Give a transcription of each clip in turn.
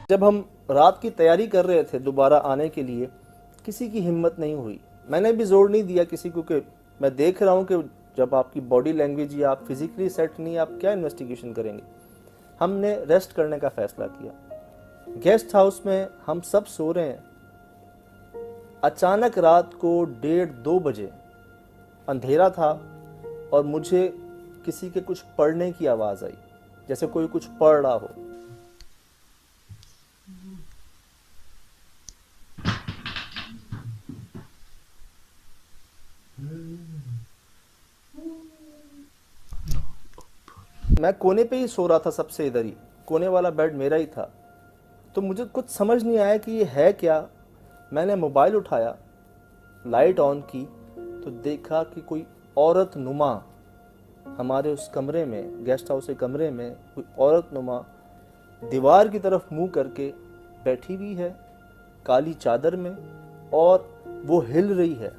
जब हम रात की तैयारी कर रहे थे दोबारा आने के लिए, किसी की हिम्मत नहीं हुई। मैंने भी जोर नहीं दिया किसी को कि मैं देख रहा हूँ कि जब आपकी बॉडी लैंग्वेज या आप फिजिकली सेट नहीं, आप क्या इन्वेस्टिगेशन करेंगे। हमने रेस्ट करने का फैसला किया। गेस्ट हाउस में हम सब सो रहे हैं। अचानक रात को 1:30-2 बजे अंधेरा था और मुझे किसी के कुछ पढ़ने की आवाज़ आई, जैसे कोई कुछ पढ़ रहा हो। मैं कोने पे ही सो रहा था, सबसे इधर ही, कोने वाला बेड मेरा ही था। तो मुझे कुछ समझ नहीं आया कि ये है क्या। मैंने मोबाइल उठाया, लाइट ऑन की, तो देखा कि कोई औरत नुमा हमारे उस कमरे में, गेस्ट हाउस के कमरे में, कोई औरत नुमा दीवार की तरफ मुंह करके बैठी हुई है, काली चादर में, और वो हिल रही है।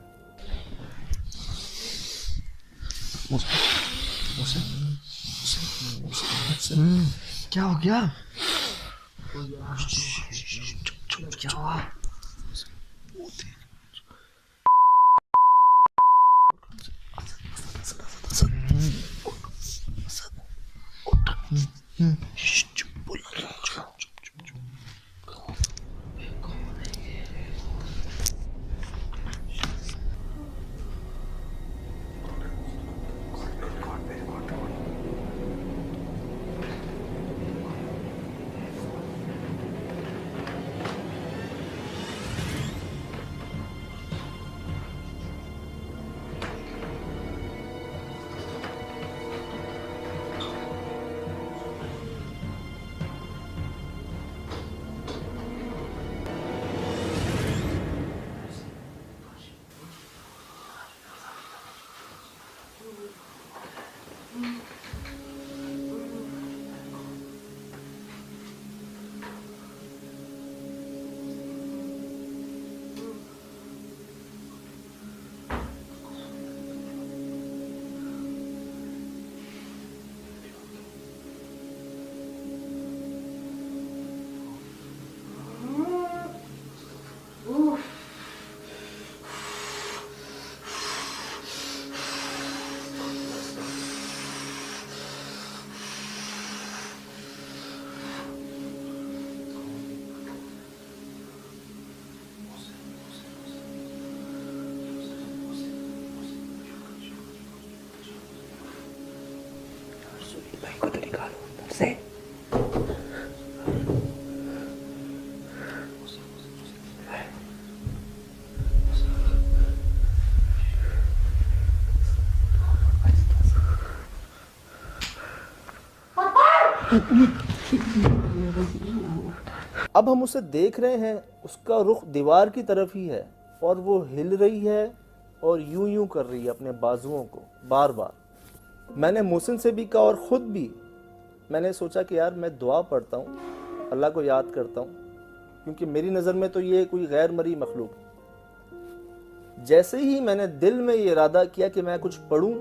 क्या हो गया? क्या हुआ? भाई को तो निकालो अंदर से। अब हम उसे देख रहे हैं, उसका रुख दीवार की तरफ ही है और वो हिल रही है और यूं यूं कर रही है अपने बाजुओं को बार बार। मैंने मोहसिन से भी कहा और ख़ुद भी मैंने सोचा कि यार मैं दुआ पढ़ता हूँ, अल्लाह को याद करता हूँ, क्योंकि मेरी नज़र में तो ये कोई गैर मरी मखलूक। जैसे ही मैंने दिल में ये इरादा किया कि मैं कुछ पढ़ूं,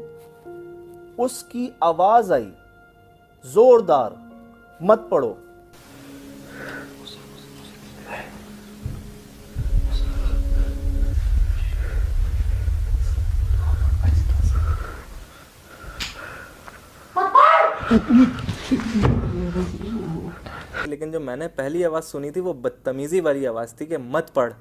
उसकी आवाज़ आई ज़ोरदार, मत पढ़ो। लेकिन जो मैंने पहली आवाज़ सुनी थी वो बदतमीज़ी वाली आवाज़ थी कि मत पढ़।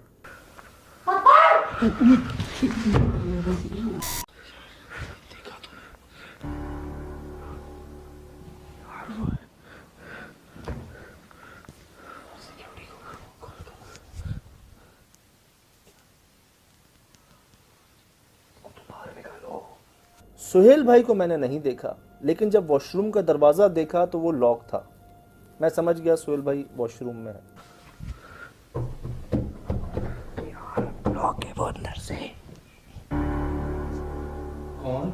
सुहेल भाई को मैंने नहीं देखा, लेकिन जब वॉशरूम का दरवाज़ा देखा तो वो लॉक था। मैं समझ गया सुहेल भाई वॉशरूम में है। लॉक है वो अंदर से। कौन?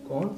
कौन?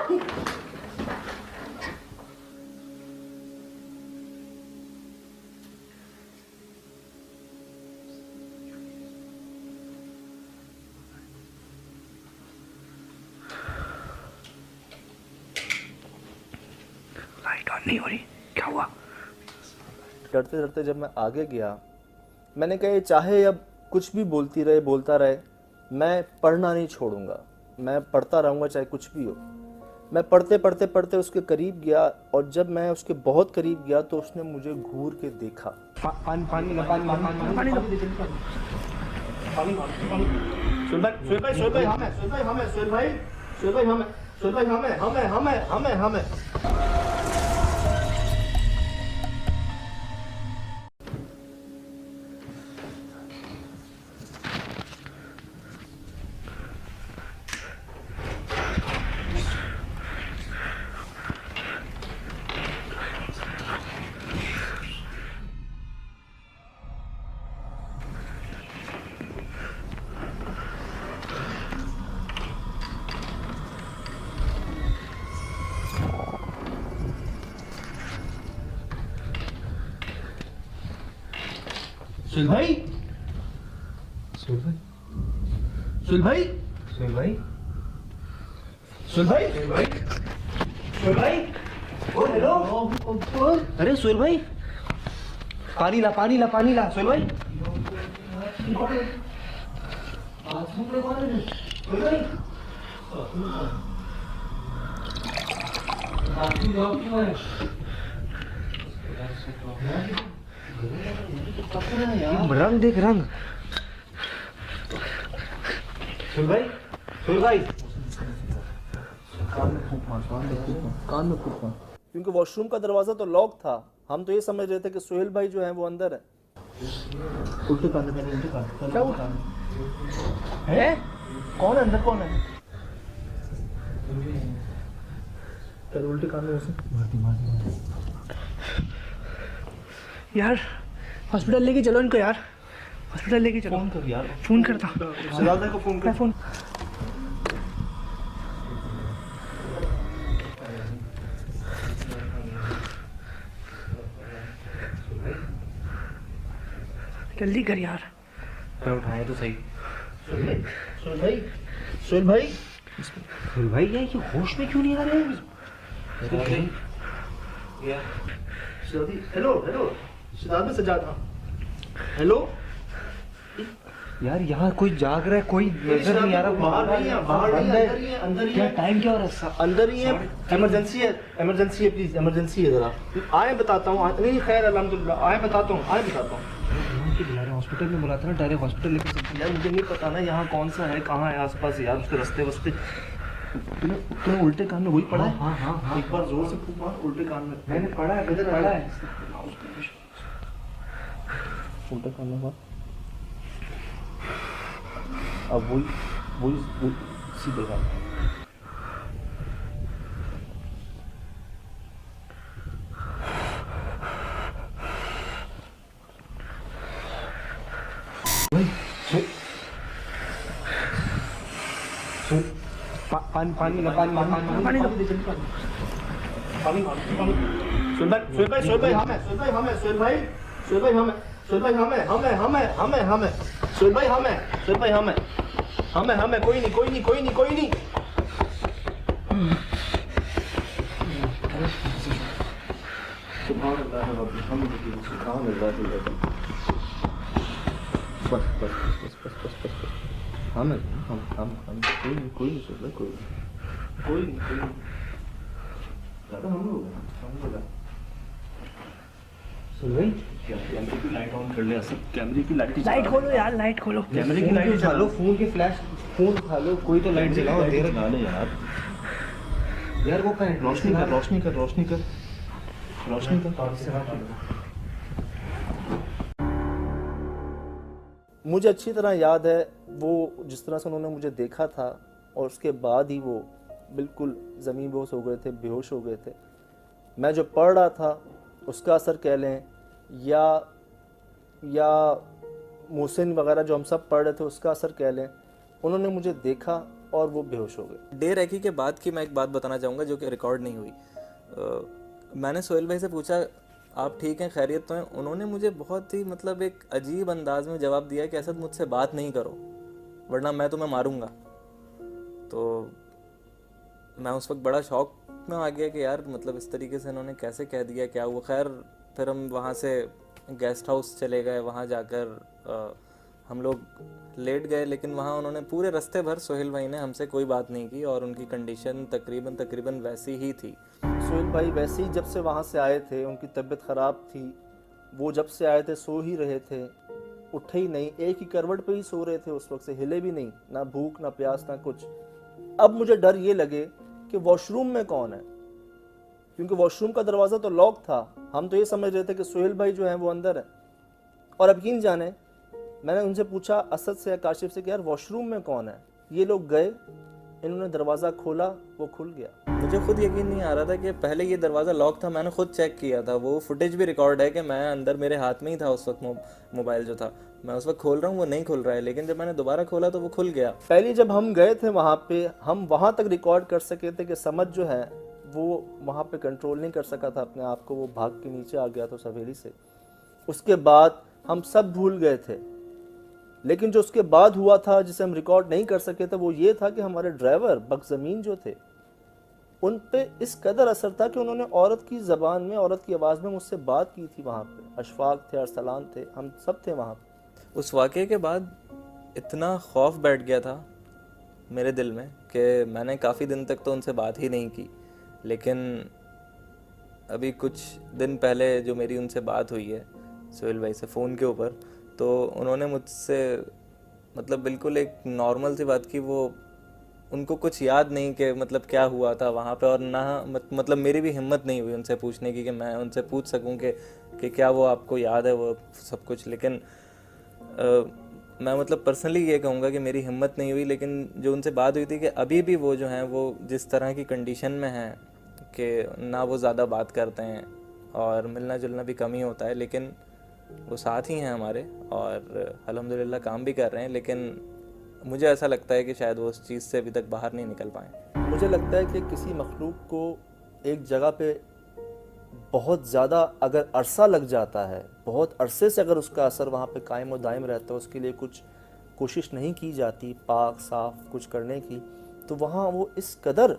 लाइट ऑन नहीं हो रही, क्या हुआ? डरते डरते जब मैं आगे गया, मैंने कहा ये चाहे अब कुछ भी बोलती रहे बोलता रहे, मैं पढ़ना नहीं छोड़ूंगा, मैं पढ़ता रहूँगा चाहे कुछ भी हो। मैं पढ़ते पढ़ते पढ़ते उसके करीब गया, और जब मैं उसके बहुत करीब गया तो उसने मुझे घूर के देखा। पानी पानी पानी पानी हमें सुहेल भाई, सुहेल भाई, सुहेल भाई, सुहेल भाई, सुहेल भाई, सुहेल भाई, ओ हेलो, अरे सुहेल भाई, पानी ला सुहेल भाई। सुहेल भाई, रंग देख रंग। सुहेल भाई, सुहेल भाई, कान में फूक मार, क्योंकि वॉशरूम का दरवाजा तो लॉक था। हम तो ये समझ रहे थे कि सुहेल भाई जो है वो अंदर है। उल्टे कान में, उल्टे कान। क्या हुआ? है? कौन है अंदर, कौन है? चल उल्टे कान में यार हॉस्पिटल लेके चलो इनको यार, हॉस्पिटल लेके चलो। फोन कर यार, फोन करता, सिद्धार्थ को फोन कर। मैं फोन। जल्दी कर यार। मैं उठाया तो सही। सुहेल भाई, सुहेल भाई, सुहेल भाई, ये होश में क्यों नहीं आ रहे हैं? हेलो हेलो, सिद्धार्थ में सजाद। हेलो यार यहाँ कोई जाग रहा है, कोई नजर नहीं आ रहा। बाहर नहीं है, बाहर नहीं है, अंदर ही है, अंदर ही क्या है, टाइम क्या हो रहा है? अंदर ही है। इमरजेंसी है, इमरजेंसी है, प्लीज इमरजेंसी है, जरा आए बताता हूँ। नहीं खैर अल्हम्दुलिल्लाह, आए बताता हूँ, आए बताता हूँ। हॉस्पिटल में बुलाता ना, डायरेक्ट हॉस्पिटल लेके चलते। यार मुझे नहीं पता ना यहाँ कौन सा है, कहाँ है आसपास यार, उसके रास्ते वस्ते। तूने उल्टे कान में वही पढ़ा है? हाँ हाँ हाँ, एक बार जोर से फूक मार उल्टे कान में। मैंने पढ़ा है, किधर पढ़ा है? उल्टे कान में मार। अब वही वही सीधे कान। पानी पानी पानी पानी हमें कोई नहीं। हमें कोई नहीं। हम लोग सुन भाई, कैमरे की लाइट ऑन कर ले। कैमरे की लाइट खोलो यार, लाइट खोलो। कैमरे की लाइट उठा लो, फोन के फ्लैश, फोन उठा लो, कोई तो लाइट जलाओ। देर यार यार वो कहाँ है? रोशनी कर। मुझे अच्छी तरह याद है वो जिस तरह से उन्होंने मुझे देखा था, और उसके बाद ही वो बिल्कुल ज़मीन बेहोश हो गए थे, बेहोश हो गए थे। मैं जो पढ़ रहा था उसका असर कह लें, या मोहसिन वगैरह जो हम सब पढ़ रहे थे उसका असर कह लें। उन्होंने मुझे देखा और वो बेहोश हो गए। डे रेकी के बाद की मैं एक बात बताना चाहूँगा जो कि रिकॉर्ड नहीं हुई। मैंने सोहेल भाई से पूछा आप ठीक हैं, खैरियत तो हैं? उन्होंने मुझे बहुत ही मतलब एक अजीब अंदाज में जवाब दिया कि असद मुझसे बात नहीं करो वरना मैं तुम्हें मारूंगा। तो मैं उस वक्त बड़ा शौक में आ गया कि यार मतलब इस तरीके से इन्होंने कैसे कह दिया, क्या हुआ। खैर फिर हम वहाँ से गेस्ट हाउस चले गए, वहाँ जाकर हम लोग लेट गए, लेकिन वहाँ उन्होंने पूरे रास्ते भर सोहेल भाई ने हमसे कोई बात नहीं की और उनकी कंडीशन तकरीबन वैसी ही थी। सोहेल भाई वैसे ही जब से वहाँ से आए थे, उनकी तबीयत ख़राब थी, वो जब से आए थे सो ही रहे थे, उठे ही नहीं, एक ही करवट पे ही सो रहे थे, उस वक्त से हिले भी नहीं, ना भूख ना प्यास ना कुछ। अब मुझे डर ये लगे कि वॉशरूम में कौन है, क्योंकि वॉशरूम का दरवाज़ा तो लॉक था। हम तो ये समझ रहे थे कि सोहेल भाई जो हैं वो अंदर है। और अब यकीन जाने मैंने उनसे पूछा, असद से या काशिफ से, कि यार वॉशरूम में कौन है। ये लोग गए, इन्होंने दरवाज़ा खोला, वो खुल गया। मुझे खुद यकीन नहीं आ रहा था कि पहले ये दरवाज़ा लॉक था। मैंने खुद चेक किया था, वो फुटेज भी रिकॉर्ड है कि मैं अंदर, मेरे हाथ में ही था उस वक्त मोबाइल जो था, मैं उस वक्त खोल रहा हूँ वो नहीं खुल रहा है, लेकिन जब मैंने दोबारा खोला तो वो खुल गया। पहले जब हम गए थे वहाँ पे, हम वहाँ तक रिकॉर्ड कर सके थे कि समझ जो है वो वहाँ पे कंट्रोल नहीं कर सका था अपने आप को, वो भाग के नीचे आ गया था उस हवेली से। उसके बाद हम सब भूल गए थे, लेकिन जो उसके बाद हुआ था जिसे हम रिकॉर्ड नहीं कर सके थे वो ये था कि हमारे ड्राइवर बकजमीन जो थे उन पे इस कदर असर था कि उन्होंने औरत की ज़बान में, औरत की आवाज़ में मुझसे बात की थी। वहाँ पे अशफाक थे, अरसलान थे, हम सब थे वहाँ पे। उस वाक़े के बाद इतना खौफ बैठ गया था मेरे दिल में कि मैंने काफ़ी दिन तक तो उनसे बात ही नहीं की। लेकिन अभी कुछ दिन पहले जो मेरी उनसे बात हुई है सोहेल भाई से फ़ोन के ऊपर, तो उन्होंने मुझसे मतलब बिल्कुल एक नॉर्मल सी बात की। वो उनको कुछ याद नहीं कि मतलब क्या हुआ था वहाँ पे, और ना मतलब मेरी भी हिम्मत नहीं हुई उनसे पूछने की कि मैं उनसे पूछ सकूं कि क्या वो आपको याद है वो सब कुछ। लेकिन मैं मतलब पर्सनली ये कहूँगा कि मेरी हिम्मत नहीं हुई। लेकिन जो उनसे बात हुई थी कि अभी भी वो जो हैं वो जिस तरह की कंडीशन में हैं कि ना वो ज़्यादा बात करते हैं और मिलना जुलना भी कम ही होता है, लेकिन वो साथ ही हैं हमारे और अल्हम्दुलिल्लाह काम भी कर रहे हैं। लेकिन मुझे ऐसा लगता है कि शायद वो उस चीज़ से अभी तक बाहर नहीं निकल पाए। मुझे लगता है कि किसी मखलूक को एक जगह पे बहुत ज़्यादा अगर अरसा लग जाता है, बहुत अरसे से अगर उसका असर वहाँ पे कायम और दायम रहता है, उसके लिए कुछ कोशिश नहीं की जाती पाक साफ कुछ करने की, तो वहाँ वो इस कदर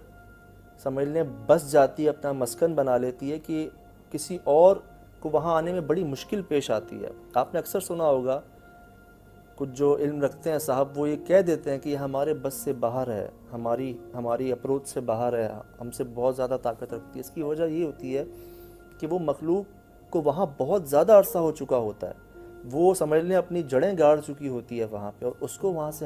समझ लें बस जाती है, अपना मस्कन बना लेती है कि किसी और को वहाँ आने में बड़ी मुश्किल पेश आती है। आपने अक्सर सुना होगा, कुछ जो इल्म रखते हैं साहब वो ये कह देते हैं कि ये हमारे बस से बाहर है, हमारी अप्रोच से बाहर है, हमसे बहुत ज़्यादा ताकत रखती है। इसकी वजह ये होती है कि वो मखलूक को वहाँ बहुत ज़्यादा अरसा हो चुका होता है, वो समझ लें अपनी जड़ें गाड़ चुकी होती है वहाँ पे, और उसको वहाँ से